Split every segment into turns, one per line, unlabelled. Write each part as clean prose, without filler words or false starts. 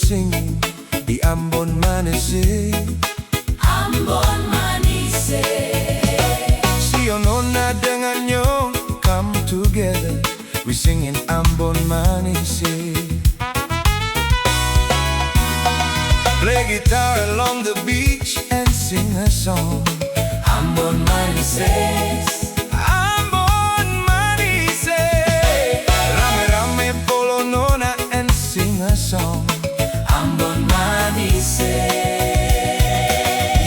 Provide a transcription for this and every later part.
singing the Ambon Manise.
Ambon Manise.
Si Nona dengan Nyong come together, we singing Ambon Manise. Play guitar along the beach and sing a song.
Ambon Manise.
Ambon Manise. Rame-rame polo Nona and sing a song.
Ambon Manise.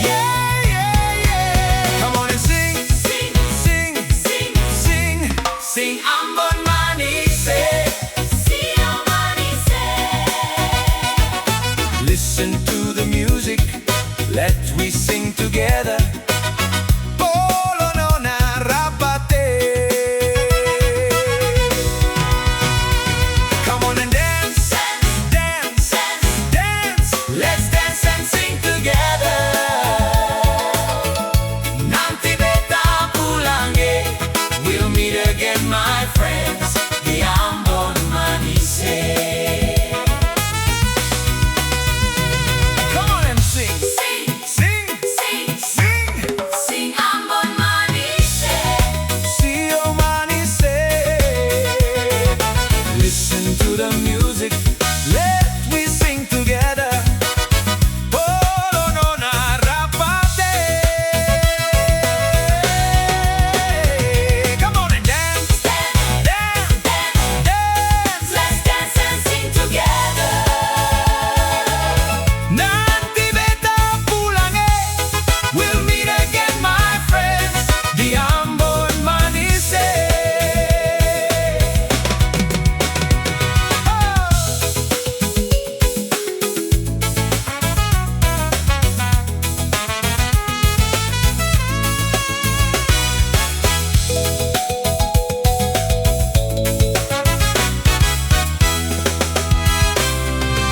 Yeah, yeah, yeah. Come on and sing,
Sing,
sing,
sing,
sing.
sing Ambon Manise. Sing Manise.
Listen to the music, let we sing together. Polo Nona rapate. Come on and dance, dance, dance.
Let's dance and sing together. Nanti beta pulang we'll meet again, my friends. The Ambon Manise.
Come on and sing,
Sing,
sing,
sing,
sing.
sing Ambon Manise.
Sio Manise. Listen to the music, let we sing together. Polo Nona rapate. Come on and dance, dance, dance.
Let's dance and sing together.
Nanti beta pulang we'll meet again, my friends. The Ambon Manise.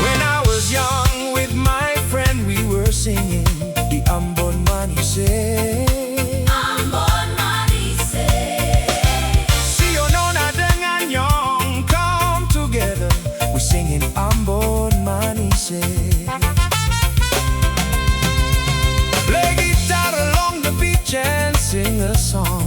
When I was young with my friend, we were singing the Ambon Manise.
Ambon Manise.
Si Nona dengan Nyong come together, we singing Ambon Manise. Play guitar along the beach and sing a song.